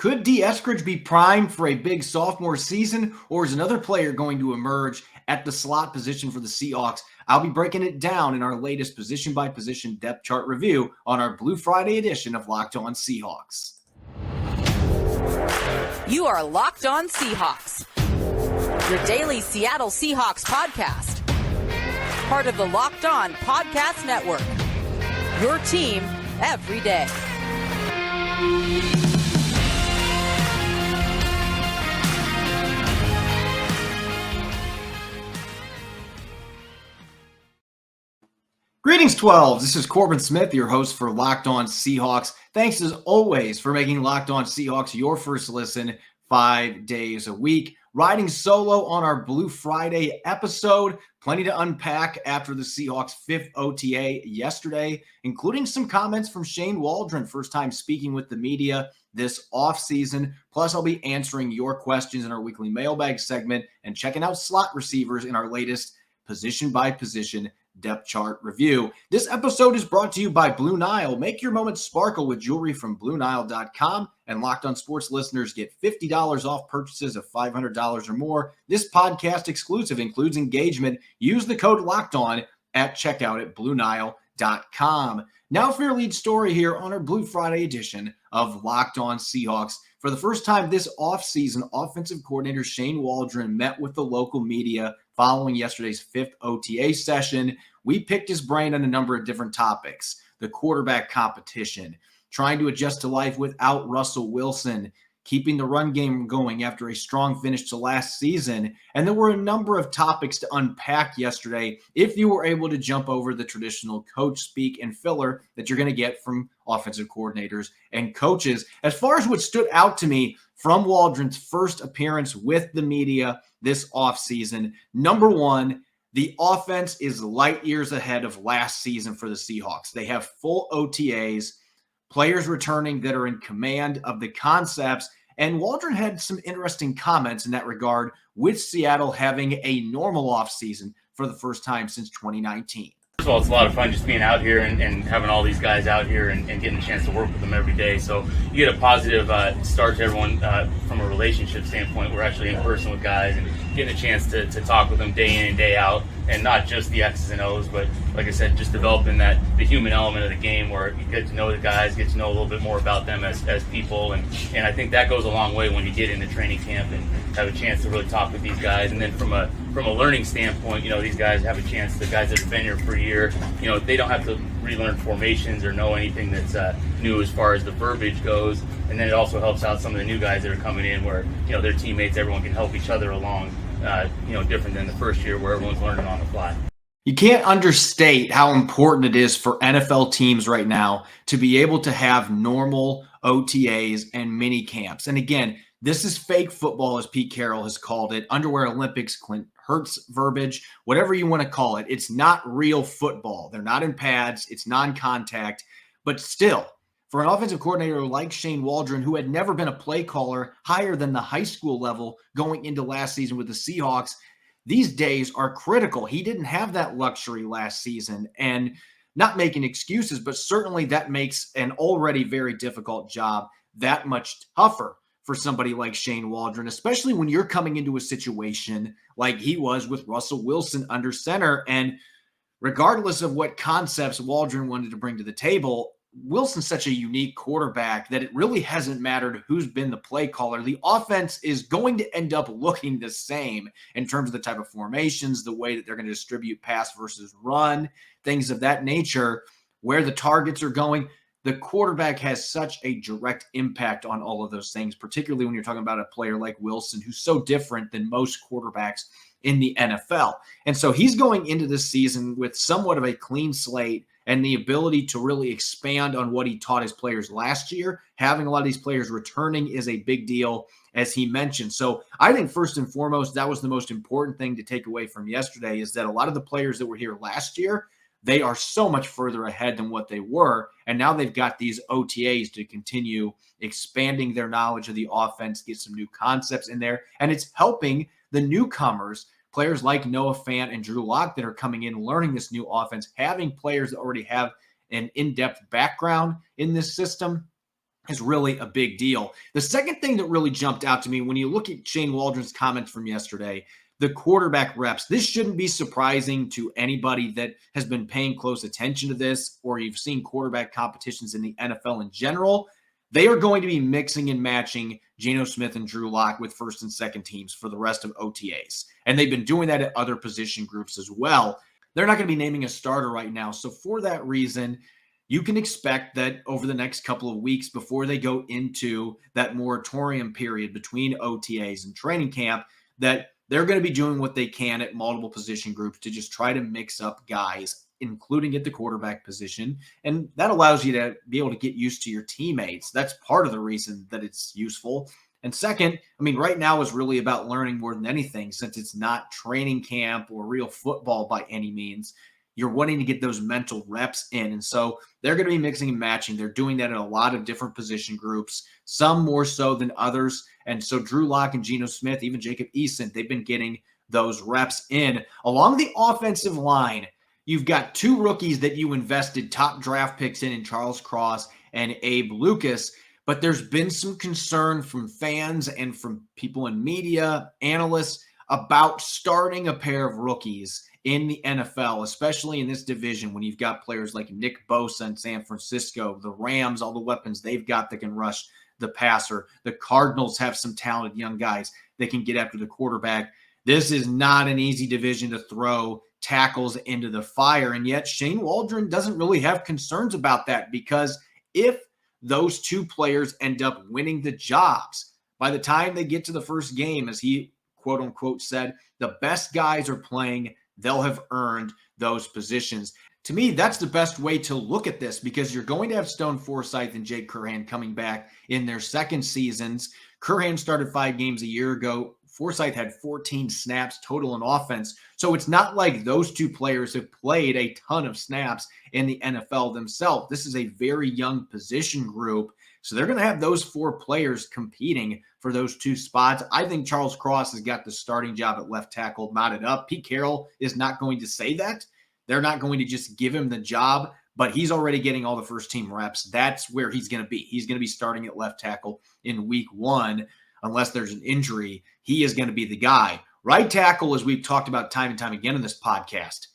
Could D. Eskridge be primed for a big sophomore season, or is another player going to emerge at the slot position for the Seahawks? I'll be breaking it down in our latest position-by-position depth chart review on our Blue Friday edition of Locked On Seahawks. You are Locked On Seahawks, your daily Seattle Seahawks podcast. Part of the Locked On Podcast Network, your team every day. Greetings, 12s. This is Corbin Smith, your host for Locked On Seahawks. Thanks as always for making Locked On Seahawks your first listen 5 days a week. Riding solo on our Blue Friday episode. Plenty to unpack after the Seahawks' 5th OTA yesterday, including some comments from Shane Waldron, first time speaking with the media this offseason. Plus, I'll be answering your questions in our weekly mailbag segment and checking out slot receivers in our latest position-by-position depth chart review. This episode is brought to you by Blue Nile. Make your moments sparkle with jewelry from BlueNile.com, and Locked On Sports listeners get $50 off purchases of $500 or more. This podcast exclusive includes engagement. Use the code Locked On at checkout at BlueNile.com. Now for your lead story here on our Blue Friday edition of Locked On Seahawks. For the first time this offseason, offensive coordinator Shane Waldron met with the local media following yesterday's 5th OTA session. We picked his brain on a number of different topics: the quarterback competition, trying to adjust to life without Russell Wilson, keeping the run game going after a strong finish to last season. And there were a number of topics to unpack yesterday if you were able to jump over the traditional coach speak and filler that you're going to get from offensive coordinators and coaches. As far as what stood out to me from Waldron's first appearance with the media this offseason, number one, the offense is light years ahead of last season for the Seahawks. They have full OTAs, players returning that are in command of the concepts, and Waldron had some interesting comments in that regard, with Seattle having a normal offseason for the first time since 2019. First of all, it's a lot of fun just being out here and having all these guys out here and getting a chance to work with them every day. So you get a positive start to everyone from a relationship standpoint. We're actually in person with guys and getting a chance to talk with them day in and day out, and not just the X's and O's, but like I said, just developing the human element of the game where you get to know the guys, get to know a little bit more about them as people, and I think that goes a long way when you get into training camp and have a chance to really talk with these guys. And then from a learning standpoint, these guys have a chance, the guys that have been here for a year, they don't have to relearn formations or know anything that's new as far as the verbiage goes. And then it also helps out some of the new guys that are coming in where, their teammates, everyone can help each other along, different than the first year where everyone's learning on the fly. You can't understate how important it is for NFL teams right now to be able to have normal OTAs and mini camps. And again, this is fake football, as Pete Carroll has called it, underwear Olympics, Clint Hurts verbiage, whatever you want to call it. It's not real football. They're not in pads. It's non-contact. But still, for an offensive coordinator like Shane Waldron, who had never been a play caller higher than the high school level going into last season with the Seahawks, these days are critical. He didn't have that luxury last season, and not making excuses, but certainly that makes an already very difficult job that much tougher for somebody like Shane Waldron, especially when you're coming into a situation like he was with Russell Wilson under center. And regardless of what concepts Waldron wanted to bring to the table, Wilson's such a unique quarterback that it really hasn't mattered who's been the play caller. The offense is going to end up looking the same in terms of the type of formations, the way that they're going to distribute pass versus run, things of that nature, where the targets are going. The quarterback has such a direct impact on all of those things, particularly when you're talking about a player like Wilson, who's so different than most quarterbacks in the NFL. And so he's going into this season with somewhat of a clean slate and the ability to really expand on what he taught his players last year. Having a lot of these players returning is a big deal, as he mentioned. So I think first and foremost, that was the most important thing to take away from yesterday, is that a lot of the players that were here last year, they are so much further ahead than what they were. And now they've got these OTAs to continue expanding their knowledge of the offense, get some new concepts in there. And it's helping the newcomers, players like Noah Fant and Drew Lock, that are coming in, learning this new offense, having players that already have an in-depth background in this system. is really a big deal. The second thing that really jumped out to me when you look at Shane Waldron's comments from yesterday, the quarterback reps, this shouldn't be surprising to anybody that has been paying close attention to this, or you've seen quarterback competitions in the NFL in general. They are going to be mixing and matching Geno Smith and Drew Lock with first and second teams for the rest of OTAs. And they've been doing that at other position groups as well. They're not going to be naming a starter right now. So for that reason, you can expect that over the next couple of weeks before they go into that moratorium period between OTAs and training camp, that they're going to be doing what they can at multiple position groups to just try to mix up guys, including at the quarterback position. And that allows you to be able to get used to your teammates. That's part of the reason that it's useful. And second, I mean, right now is really about learning more than anything, since it's not training camp or real football by any means. You're wanting to get those mental reps in. And so they're going to be mixing and matching. They're doing that in a lot of different position groups, some more so than others. And so Drew Lock and Geno Smith, even Jacob Eason, they've been getting those reps in. Along the offensive line, you've got two rookies that you invested top draft picks in Charles Cross and Abe Lucas. But there's been some concern from fans and from people in media, analysts, about starting a pair of rookies in the NFL, especially in this division when you've got players like Nick Bosa in San Francisco, the Rams, all the weapons they've got that can rush the passer. The Cardinals have some talented young guys that can get after the quarterback. This is not an easy division to throw tackles into the fire, and yet Shane Waldron doesn't really have concerns about that, because if those two players end up winning the jobs, by the time they get to the first game, as he quote unquote said, the best guys are playing, they'll have earned those positions. To me, that's the best way to look at this, because you're going to have Stone Forsythe and Jake Curhan coming back in their second seasons. Curhan started 5 games a year ago. Forsythe had 14 snaps total in offense. So it's not like those two players have played a ton of snaps in the NFL themselves. This is a very young position group. So they're going to have those 4 players competing for those 2 spots. I think Charles Cross has got the starting job at left tackle knotted up. Pete Carroll is not going to say that. They're not going to just give him the job, but he's already getting all the first team reps. That's where he's going to be. He's going to be starting at left tackle in week 1. Unless there's an injury, he is going to be the guy. Right tackle, as we've talked about time and time again in this podcast,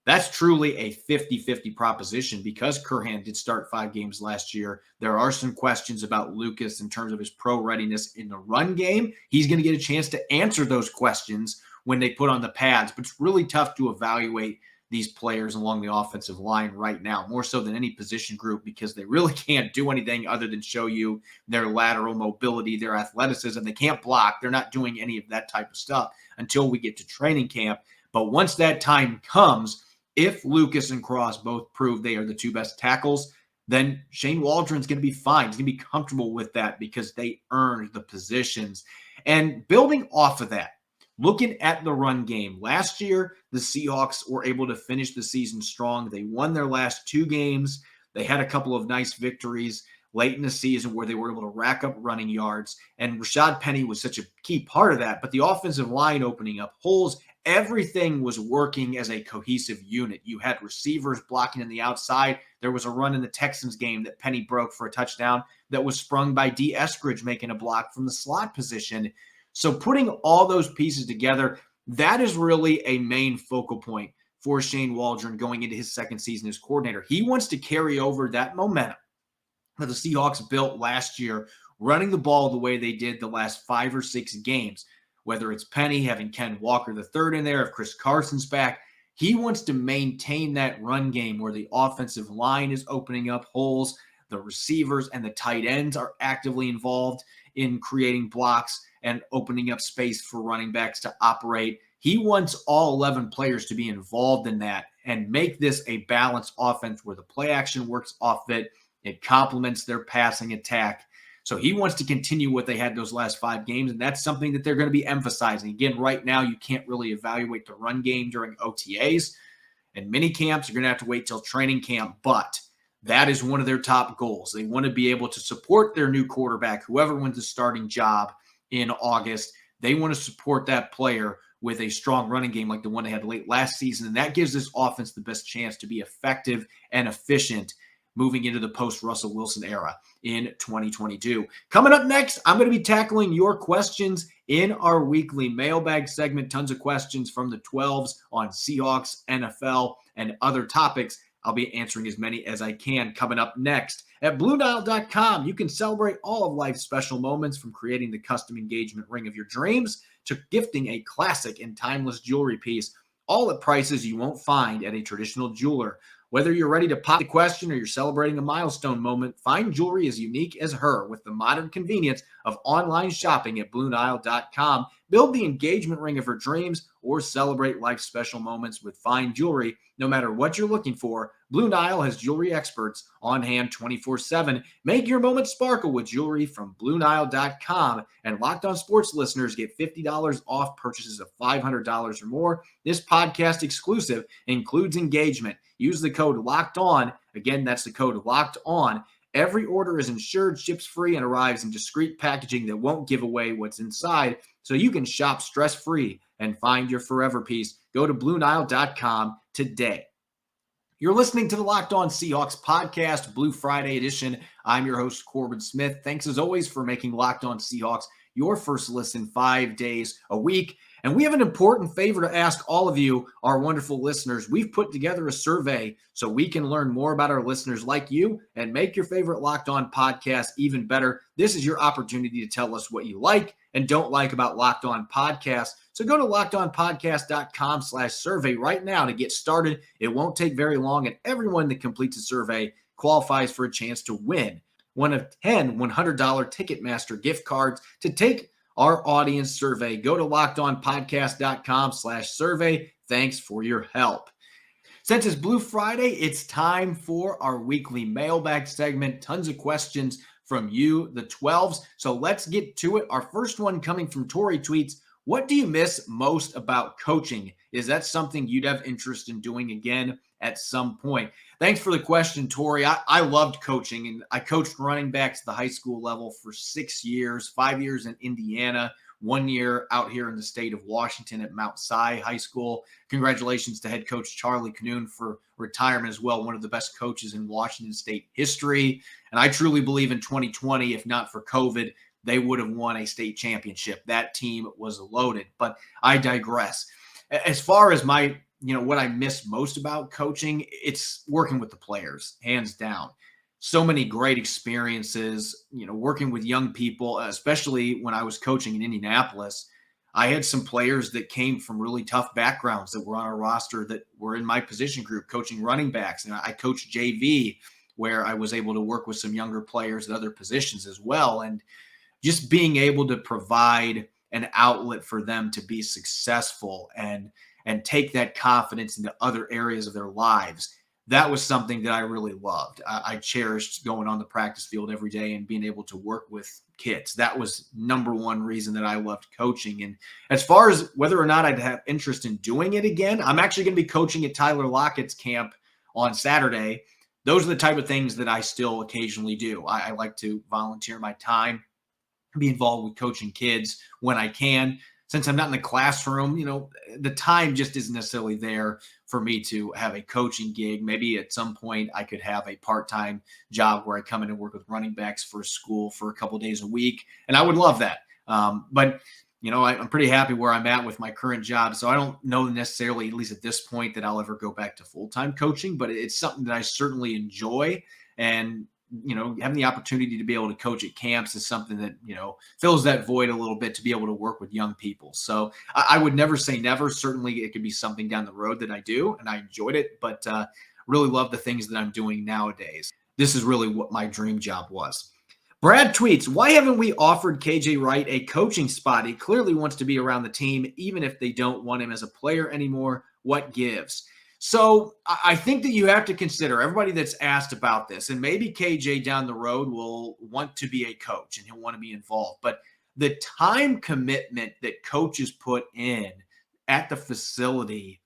that's truly a 50-50 proposition, because Curhan did start 5 games last year. There are some questions about Lucas in terms of his pro readiness in the run game. He's going to get a chance to answer those questions when they put on the pads, but it's really tough to evaluate these players along the offensive line right now, more so than any position group, because they really can't do anything other than show you their lateral mobility, their athleticism. They can't block. They're not doing any of that type of stuff until we get to training camp. But once that time comes, if Lucas and Cross both prove they are the 2 best tackles, then Shane Waldron's going to be fine. He's going to be comfortable with that because they earned the positions. And building off of that, looking at the run game, last year, the Seahawks were able to finish the season strong. They won their last 2 games. They had a couple of nice victories late in the season where they were able to rack up running yards. And Rashad Penny was such a key part of that. But the offensive line opening up holes, everything was working as a cohesive unit. You had receivers blocking on the outside. There was a run in the Texans game that Penny broke for a touchdown that was sprung by D. Eskridge making a block from the slot position. So putting all those pieces together, that is really a main focal point for Shane Waldron going into his second season as coordinator. He wants to carry over that momentum that the Seahawks built last year, running the ball the way they did the last 5 or 6 games, whether it's Penny, having Ken Walker III in there, if Chris Carson's back. He wants to maintain that run game where the offensive line is opening up holes, the receivers and the tight ends are actively involved in creating blocks and opening up space for running backs to operate. He wants all 11 players to be involved in that and make this a balanced offense where the play action works off it. It complements their passing attack. So he wants to continue what they had those last 5 games, and that's something that they're going to be emphasizing. Again, right now, you can't really evaluate the run game during OTAs and mini camps. You're going to have to wait till training camp, but that is one of their top goals. They want to be able to support their new quarterback, whoever wins the starting job in August. They want to support that player with a strong running game like the one they had late last season, and that gives this offense the best chance to be effective and efficient moving into the post-Russell Wilson era in 2022. Coming up next, I'm going to be tackling your questions in our weekly mailbag segment. Tons of questions from the 12s on Seahawks, NFL, and other topics. I'll be answering as many as I can coming up next. At BlueNile.com, you can celebrate all of life's special moments, from creating the custom engagement ring of your dreams to gifting a classic and timeless jewelry piece, all at prices you won't find at a traditional jeweler. Whether you're ready to pop the question or you're celebrating a milestone moment, find jewelry as unique as her with the modern convenience of online shopping at BlueNile.com. Build the engagement ring of her dreams or celebrate life's special moments with fine jewelry. No matter what you're looking for, Blue Nile has jewelry experts on hand 24/7. Make your moment sparkle with jewelry from BlueNile.com. And Locked On Sports listeners get $50 off purchases of $500 or more. This podcast exclusive includes engagement. Use the code Locked On. Again, that's the code Locked On. Every order is insured, ships free, and arrives in discreet packaging that won't give away what's inside, so you can shop stress-free and find your forever piece. Go to BlueNile.com today. You're listening to the Locked On Seahawks podcast, Blue Friday edition. I'm your host, Corbin Smith. Thanks as always for making Locked On Seahawks your first listen 5 days a week. And we have an important favor to ask all of you, our wonderful listeners. We've put together a survey so we can learn more about our listeners like you and make your favorite Locked On podcast even better. This is your opportunity to tell us what you like and don't like about Locked On Podcasts. So go to lockedonpodcast.com/survey right now to get started. It won't take very long, and everyone that completes a survey qualifies for a chance to win one of 10 $100 Ticketmaster gift cards. To take our audience survey, go to lockedonpodcast.com/survey. Thanks for your help. Since it's Blue Friday, it's time for our weekly mailbag segment. Tons of questions from you, the 12s. So let's get to it. Our first one coming from Tori tweets, "What do you miss most about coaching? Is that something you'd have interest in doing again at some point?" Thanks for the question, Tori. I loved coaching, and I coached running backs at the high school level for 6 years, 5 years in Indiana, 1 year out here in the state of Washington at Mount Si High School. Congratulations to head coach Charlie Canoon for retirement as well, one of the best coaches in Washington State history. And I truly believe in 2020, if not for COVID, they would have won a state championship. That team was loaded, but I digress. As far as what I miss most about coaching, it's working with the players, hands down. So many great experiences, working with young people, especially when I was coaching in Indianapolis. I had some players that came from really tough backgrounds that were on our roster that were in my position group coaching running backs. And I coached JV, where I was able to work with some younger players at other positions as well. And just being able to provide an outlet for them to be successful and take that confidence into other areas of their lives. That was something that I really loved. I cherished going on the practice field every day and being able to work with kids. That was number one reason that I loved coaching. And as far as whether or not I'd have interest in doing it again, I'm actually going to be coaching at Tyler Lockett's camp on Saturday. Those are the type of things that I still occasionally do. I like to volunteer my time, be involved with coaching kids when I can. Since I'm not in the classroom, the time just isn't necessarily there for me to have a coaching gig. Maybe at some point I could have a part-time job where I come in and work with running backs for a school for a couple of days a week. And I would love that. But I'm pretty happy where I'm at with my current job. So I don't know necessarily, at least at this point, that I'll ever go back to full-time coaching, but it's something that I certainly enjoy. And having the opportunity to be able to coach at camps is something that, fills that void a little bit, to be able to work with young people. So I would never say never. Certainly it could be something down the road that I do, and I enjoyed it, but really love the things that I'm doing nowadays. This is really what my dream job was. Brad tweets, "Why haven't we offered KJ Wright a coaching spot? He clearly wants to be around the team, even if they don't want him as a player anymore. What gives?" So I think that you have to consider everybody that's asked about this, and maybe KJ down the road will want to be a coach and he'll want to be involved. But the time commitment that coaches put in at the facility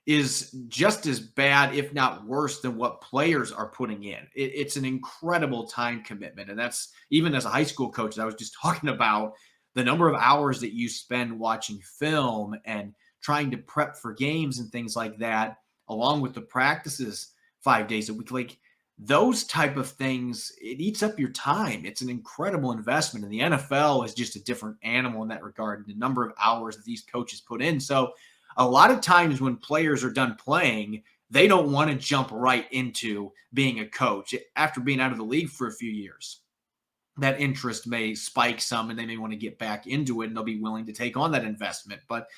is just as bad, if not worse, than what players are putting in. It's an incredible time commitment. And that's even as a high school coach that I was just talking about, the number of hours that you spend watching film and trying to prep for games and things like that, along with the practices 5 days a week. Like, those type of things, it eats up your time. It's an incredible investment. And the NFL is just a different animal in that regard, the number of hours that these coaches put in. So a lot of times when players are done playing, they don't want to jump right into being a coach after being out of the league for a few years. That interest may spike some and they may want to get back into it and they'll be willing to take on that investment. But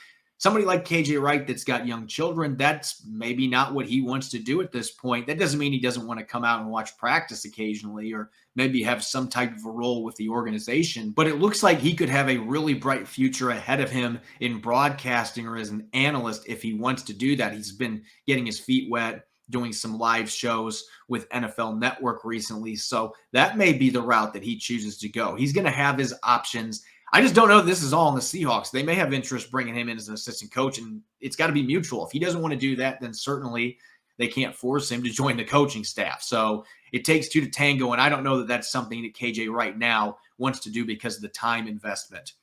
somebody like KJ Wright that's got young children, that's maybe not what he wants to do at this point. That doesn't mean he doesn't want to come out and watch practice occasionally or maybe have some type of a role with the organization. But it looks like he could have a really bright future ahead of him in broadcasting or as an analyst if he wants to do that. He's been getting his feet wet, doing some live shows with NFL Network recently. So that may be the route that he chooses to go. He's going to have his options. I just don't know if this is all in the Seahawks. They may have interest bringing him in as an assistant coach, and it's got to be mutual. If he doesn't want to do that, then certainly they can't force him to join the coaching staff. So it takes two to tango, and I don't know that that's something that KJ right now wants to do because of the time investment.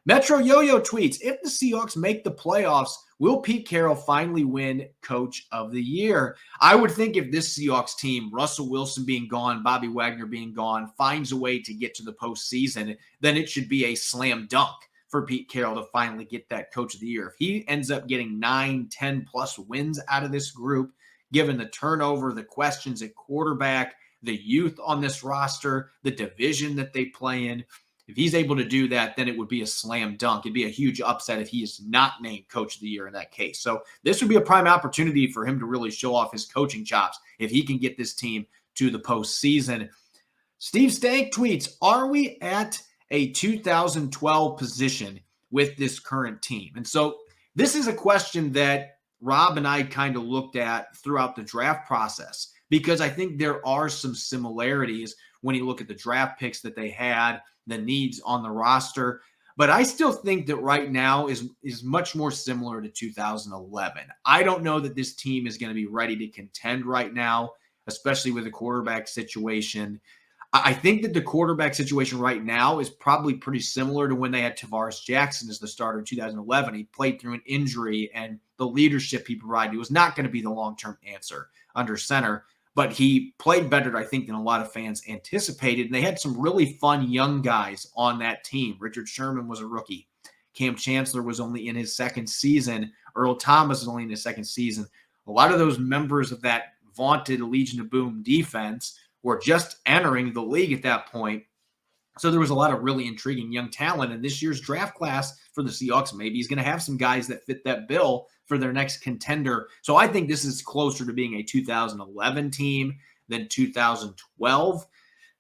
Metro Yo-Yo tweets, if the Seahawks make the playoffs, will Pete Carroll finally win Coach of the Year? I would think if this Seahawks team, Russell Wilson being gone, Bobby Wagner being gone, finds a way to get to the postseason, then it should be a slam dunk for Pete Carroll to finally get that Coach of the Year. If he ends up getting 9, 10-plus wins out of this group, given the turnover, the questions at quarterback, the youth on this roster, the division that they play in, if he's able to do that, then it would be a slam dunk. It'd be a huge upset if he is not named Coach of the Year in that case. So this would be a prime opportunity for him to really show off his coaching chops if he can get this team to the postseason. Steve Stank tweets, are we at a 2012 position with this current team? And so this is a question that Rob and I kind of looked at throughout the draft process because I think there are some similarities when you look at the draft picks that they had, the needs on the roster. But I still think that right now is much more similar to 2011. I don't know that this team is going to be ready to contend right now, especially with the quarterback situation. I think that the quarterback situation right now is probably pretty similar to when they had Tavares Jackson as the starter in 2011. He played through an injury, and the leadership he provided was not going to be the long-term answer under center. But he played better, I think, than a lot of fans anticipated. And they had some really fun young guys on that team. Richard Sherman was a rookie. Cam Chancellor was only in his second season. Earl Thomas was only in his second season. A lot of those members of that vaunted Legion of Boom defense were just entering the league at that point. So there was a lot of really intriguing young talent. And this year's draft class for the Seahawks maybe is going to have some guys that fit that bill for their next contender. So I think this is closer to being a 2011 team than 2012.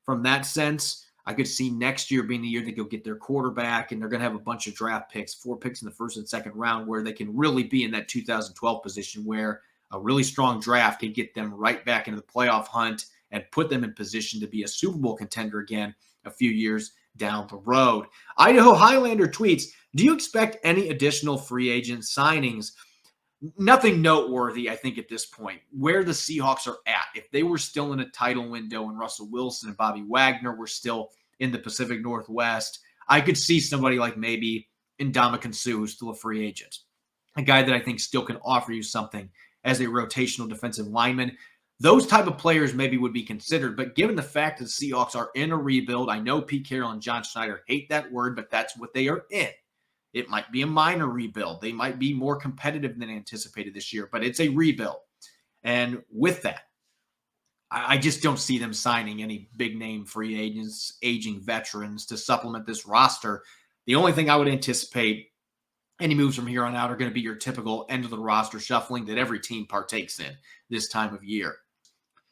From that sense, I could see next year being the year they go get their quarterback, and they're going to have a bunch of draft picks, 4 picks in the first and second round, where they can really be in that 2012 position where a really strong draft can get them right back into the playoff hunt and put them in position to be a Super Bowl contender again a few years down the road. Idaho Highlander tweets, do you expect any additional free agent signings? Nothing noteworthy, I think, at this point. Where the Seahawks are at, if they were still in a title window and Russell Wilson and Bobby Wagner were still in the Pacific Northwest, I could see somebody like maybe Ndamukong Suh, who's still a free agent, a guy that I think still can offer you something as a rotational defensive lineman. Those type of players maybe would be considered, but given the fact that the Seahawks are in a rebuild, I know Pete Carroll and John Schneider hate that word, but that's what they are in. It might be a minor rebuild. They might be more competitive than anticipated this year, but it's a rebuild. And with that, I just don't see them signing any big-name free agents, aging veterans to supplement this roster. The only thing I would anticipate any moves from here on out are going to be your typical end-of-the-roster shuffling that every team partakes in this time of year.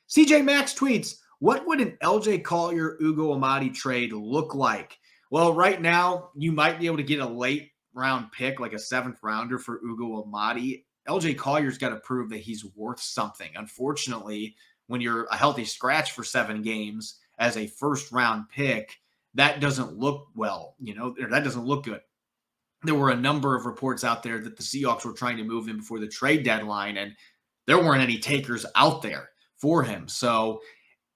CJ Max tweets, what would an LJ Collier-Ugo Ahmadi trade look like? Well, right now, you might be able to get a late-round pick, like a 7th rounder for Ugo Ahmadi. LJ Collier's got to prove that he's worth something. Unfortunately, when you're a healthy scratch for 7 games as a first-round pick, that doesn't look well. That doesn't look good. There were a number of reports out there that the Seahawks were trying to move him before the trade deadline, and there weren't any takers out there for him. So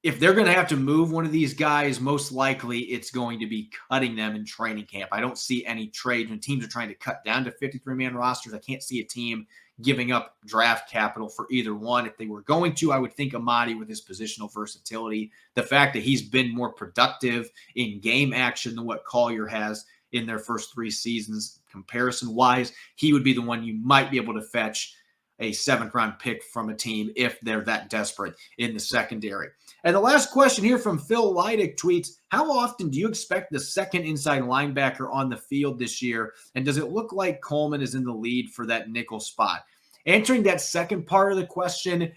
if they're going to have to move one of these guys, most likely it's going to be cutting them in training camp. I don't see any trades when teams are trying to cut down to 53-man rosters. I can't see a team giving up draft capital for either one. If they were going to, I would think Ahmadi, with his positional versatility, the fact that he's been more productive in game action than what Collier has in their first 3 seasons comparison-wise, he would be the one you might be able to fetch a 7th-round pick from a team if they're that desperate in the secondary. And the last question here from Phil Leidick tweets, how often do you expect the second inside linebacker on the field this year? And does it look like Coleman is in the lead for that nickel spot? Answering that second part of the question,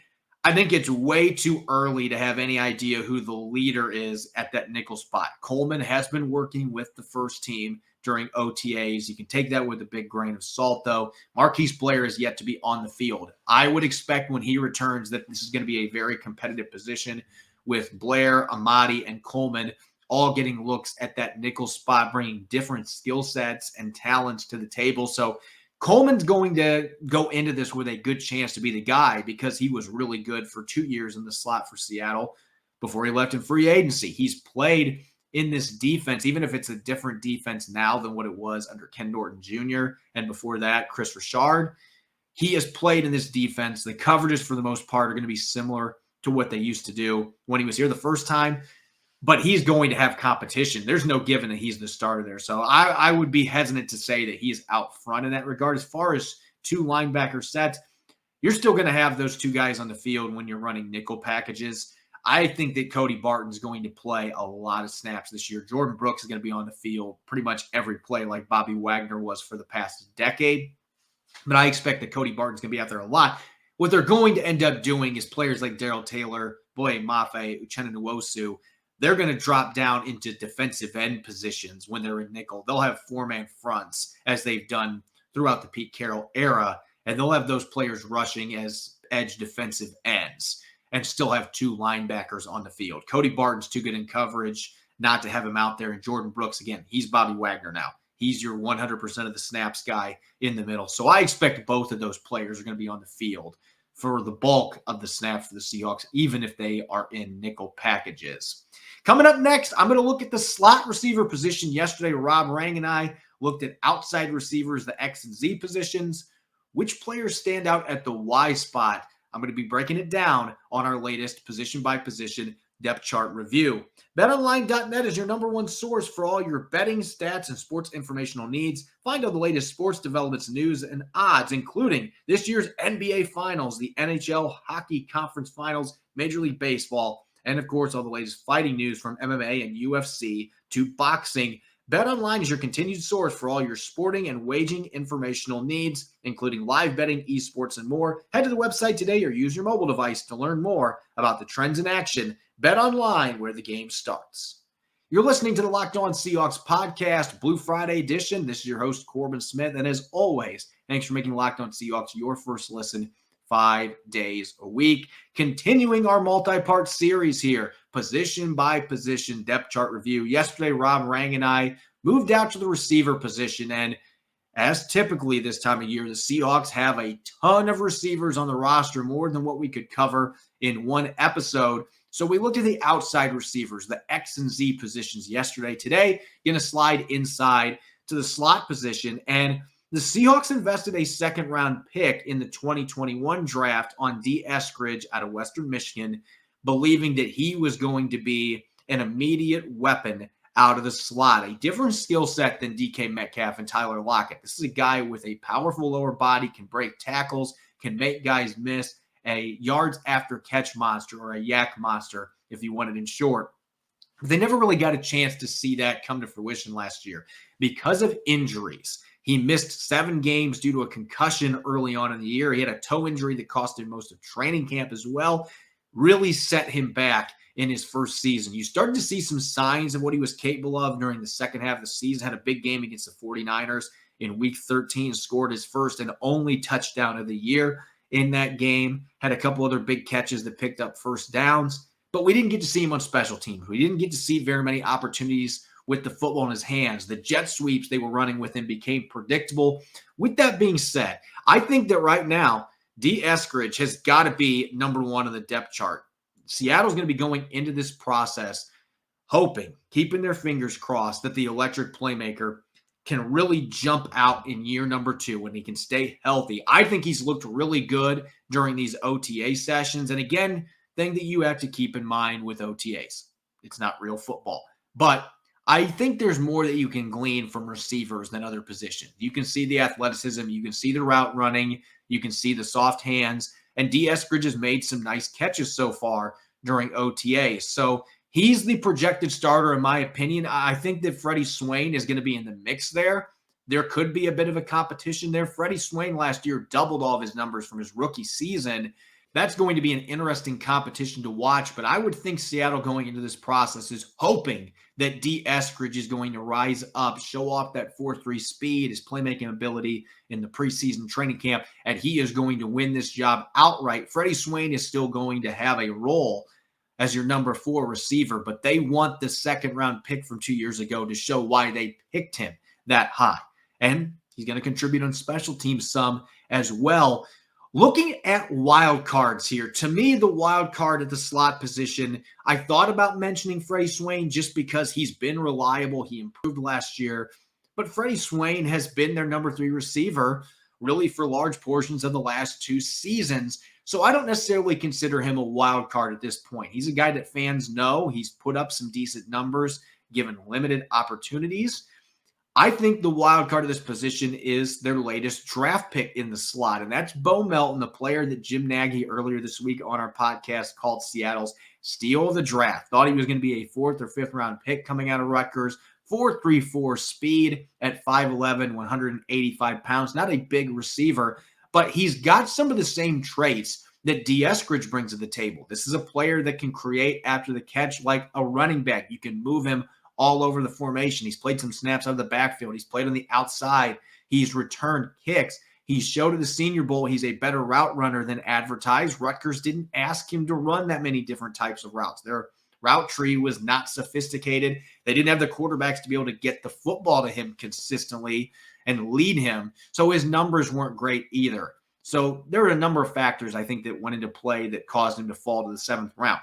I think it's way too early to have any idea who the leader is at that nickel spot. Coleman has been working with the first team during OTAs. You can take that with a big grain of salt, though. Marquise Blair is yet to be on the field. I would expect when he returns that this is going to be a very competitive position with Blair, Ahmadi, and Coleman all getting looks at that nickel spot, bringing different skill sets and talents to the table. So Coleman's going to go into this with a good chance to be the guy because he was really good for 2 years in the slot for Seattle before he left in free agency. He's played in this defense, even if it's a different defense now than what it was under Ken Norton Jr. and before that, Chris Richard. He has played in this defense. The coverages, for the most part, are going to be similar to what they used to do when he was here the first time, but he's going to have competition. There's no given that he's the starter there. So I would be hesitant to say that he's out front in that regard. As far as 2 linebacker sets, you're still going to have those 2 guys on the field when you're running nickel packages. I think that Cody Barton's going to play a lot of snaps this year. Jordan Brooks is going to be on the field pretty much every play like Bobby Wagner was for the past decade. But I expect that Cody Barton's going to be out there a lot. What they're going to end up doing is players like Darrell Taylor, Boye Mafe, Uchenna Nwosu, they're going to drop down into defensive end positions when they're in nickel. They'll have 4-man fronts as they've done throughout the Pete Carroll era, and they'll have those players rushing as edge defensive ends and still have 2 linebackers on the field. Cody Barton's too good in coverage not to have him out there. And Jordan Brooks, again, he's Bobby Wagner now. He's your 100% of the snaps guy in the middle. So I expect both of those players are going to be on the field for the bulk of the snaps for the Seahawks, even if they are in nickel packages. Coming up next, I'm going to look at the slot receiver position. Yesterday, Rob Rang and I looked at outside receivers, the X and Z positions. Which players stand out at the Y spot? I'm going to be breaking it down on our latest position-by-position depth chart review. BetOnline.net is your #1 source for all your betting, stats, and sports informational needs. Find all the latest sports developments, news, and odds, including this year's NBA Finals, the NHL Hockey Conference Finals, Major League Baseball, and, of course, all the latest fighting news from MMA and UFC to boxing. BetOnline is your continued source for all your sporting and wagering informational needs, including live betting, esports, and more. Head to the website today or use your mobile device to learn more about the trends in action. BetOnline, where the game starts. You're listening to the Locked On Seahawks podcast, Blue Friday edition. This is your host, Corbin Smith, and as always, thanks for making Locked On Seahawks your first listen 5 days a week. Continuing our multi-part series here, position by position depth chart review. Yesterday, Rob Rang and I moved out to the receiver position, and as typically this time of year, the Seahawks have a ton of receivers on the roster, more than what we could cover in one episode. So we looked at the outside receivers, the X and Z positions yesterday. Today, going to slide inside to the slot position, and the Seahawks invested a 2nd-round pick in the 2021 draft on D. Eskridge out of Western Michigan, believing that he was going to be an immediate weapon out of the slot, a different skill set than DK Metcalf and Tyler Lockett. This is a guy with a powerful lower body, can break tackles, can make guys miss, a yards after catch monster, or a yak monster, if you want it in short. But they never really got a chance to see that come to fruition last year because of injuries. He missed 7 games due to a concussion early on in the year. He had a toe injury that cost him most of training camp as well. Really set him back in his first season. You started to see some signs of what he was capable of during the second half of the season. Had a big game against the 49ers in week 13, scored his first and only touchdown of the year in that game. Had a couple other big catches that picked up first downs, but we didn't get to see him on special teams. We didn't get to see very many opportunities with the football in his hands. The jet sweeps they were running with him became predictable. With that being said, I think that right now, D. Eskridge has got to be #1 on the depth chart. Seattle's going to be going into this process hoping, keeping their fingers crossed that the electric playmaker can really jump out in year number 2 when he can stay healthy. I think he's looked really good during these OTA sessions. And again, thing that you have to keep in mind with OTAs, it's not real football. But I think there's more that you can glean from receivers than other positions. You can see the athleticism, you can see the route running, you can see the soft hands, and D. Eskridge has made some nice catches so far during OTAs. So he's the projected starter, in my opinion. I think that Freddie Swain is going to be in the mix there. There could be a bit of a competition there. Freddie Swain last year doubled all of his numbers from his rookie season. That's going to be an interesting competition to watch, but I would think Seattle going into this process is hoping that D. Eskridge is going to rise up, show off that 4.3 speed, his playmaking ability in the preseason training camp, and he is going to win this job outright. Freddie Swain is still going to have a role as your number 4 receiver, but they want the second-round pick from 2 years ago to show why they picked him that high. And he's going to contribute on special teams some as well. Looking at wild cards here, to me, the wild card at the slot position, I thought about mentioning Freddie Swain just because he's been reliable. He improved last year, but Freddie Swain has been their number 3 receiver really for large portions of the last 2 seasons. So I don't necessarily consider him a wild card at this point. He's a guy that fans know. He's put up some decent numbers, given limited opportunities. I think the wild card of this position is their latest draft pick in the slot, and that's Bo Melton, the player that Jim Nagy earlier this week on our podcast called Seattle's steal of the draft. Thought he was going to be a 4th or 5th round pick coming out of Rutgers. 4.34 speed at 5'11", 185 pounds. Not a big receiver, but he's got some of the same traits that D. Eskridge brings to the table. This is a player that can create after the catch like a running back. You can move him all over the formation. He's played some snaps out of the backfield. He's played on the outside. He's returned kicks. He showed at the Senior Bowl he's a better route runner than advertised. Rutgers didn't ask him to run that many different types of routes. Their route tree was not sophisticated. They didn't have the quarterbacks to be able to get the football to him consistently and lead him. So his numbers weren't great either. So there are a number of factors, I think, that went into play that caused him to fall to the 7th round.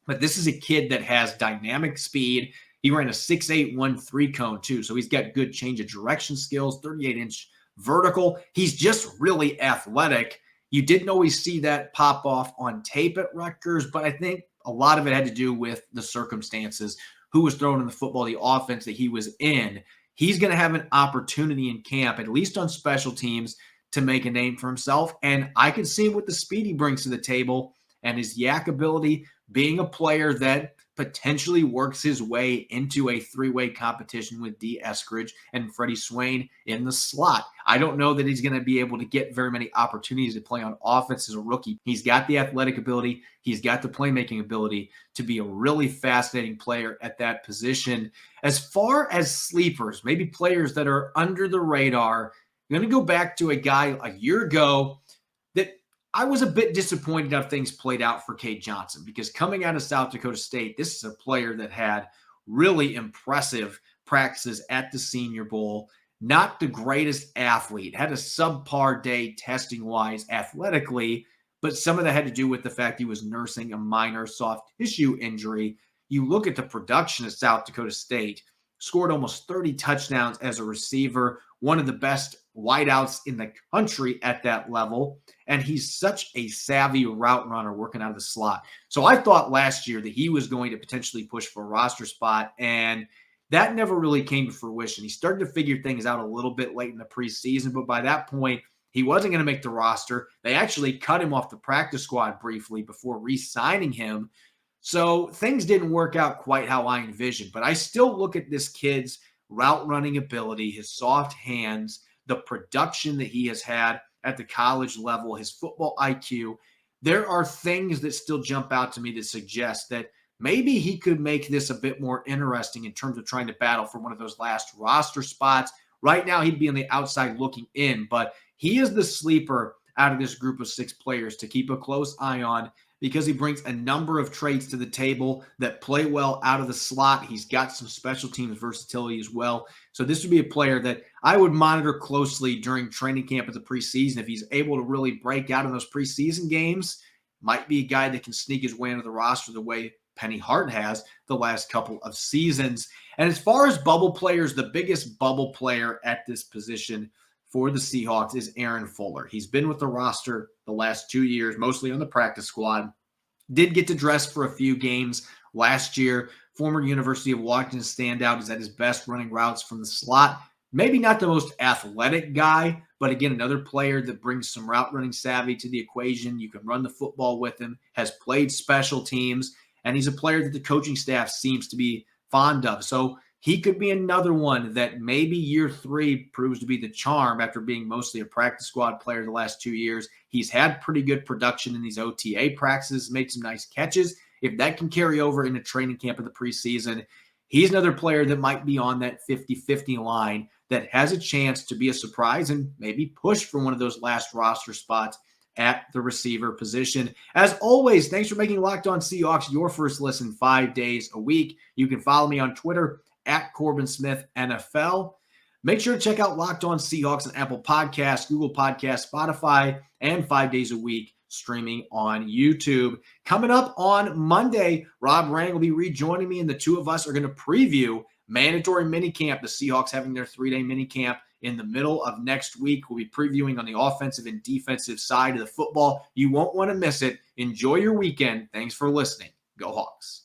But this is a kid that has dynamic speed. He ran a 6'8", 1-3 cone too. So he's got good change of direction skills, 38-inch vertical. He's just really athletic. You didn't always see that pop off on tape at Rutgers, but I think a lot of it had to do with the circumstances, who was throwing the football, the offense that he was in. He's going to have an opportunity in camp, at least on special teams, to make a name for himself. And I can see what the speed he brings to the table and his yak ability, being a player that potentially works his way into a 3-way competition with D. Eskridge and Freddie Swain in the slot. I don't know that he's going to be able to get very many opportunities to play on offense as a rookie. He's got the athletic ability. He's got the playmaking ability to be a really fascinating player at that position. As far as sleepers, maybe players that are under the radar, I'm going to go back to a guy a year ago that I was a bit disappointed how things played out for Cade Johnson, because coming out of South Dakota State, this is a player that had really impressive practices at the Senior Bowl. Not the greatest athlete, had a subpar day testing-wise athletically, but some of that had to do with the fact he was nursing a minor soft tissue injury. You look at the production at South Dakota State, scored almost 30 touchdowns as a receiver, one of the best wideouts in the country at that level, and he's such a savvy route runner working out of the slot. So I thought last year that he was going to potentially push for a roster spot, and that never really came to fruition. He started to figure things out a little bit late in the preseason, but by that point, he wasn't going to make the roster. They actually cut him off the practice squad briefly before re-signing him. So things didn't work out quite how I envisioned, but I still look at this kid's route running ability, his soft hands, the production that he has had at the college level, his football IQ. There are things that still jump out to me that suggest that maybe he could make this a bit more interesting in terms of trying to battle for one of those last roster spots. Right now, he'd be on the outside looking in, but he is the sleeper out of this group of 6 players to keep a close eye on, because he brings a number of traits to the table that play well out of the slot. He's got some special teams versatility as well. So this would be a player that I would monitor closely during training camp at the preseason. If he's able to really break out in those preseason games, might be a guy that can sneak his way into the roster the way Penny Hart has the last couple of seasons. And as far as bubble players, the biggest bubble player at this position for the Seahawks is Aaron Fuller. He's been with the roster the last 2 years, mostly on the practice squad. Did get to dress for a few games last year. Former University of Washington standout is at his best running routes from the slot. Maybe not the most athletic guy, but again, another player that brings some route running savvy to the equation. You can run the football with him, has played special teams, and he's a player that the coaching staff seems to be fond of. So he could be another one that maybe year 3 proves to be the charm after being mostly a practice squad player the last 2 years. He's had pretty good production in these OTA practices, made some nice catches. If that can carry over into training camp in the preseason, he's another player that might be on that 50-50 line that has a chance to be a surprise and maybe push for one of those last roster spots at the receiver position. As always, thanks for making Locked On Seahawks your first listen 5 days a week. You can follow me on Twitter at Corbin Smith NFL. Make sure to check out Locked On Seahawks on Apple Podcasts, Google Podcasts, Spotify, and 5 days a week streaming on YouTube. Coming up on Monday, Rob Rang will be rejoining me, and the two of us are going to preview mandatory minicamp. The Seahawks having their 3-day minicamp in the middle of next week. We'll be previewing on the offensive and defensive side of the football. You won't want to miss it. Enjoy your weekend. Thanks for listening. Go Hawks.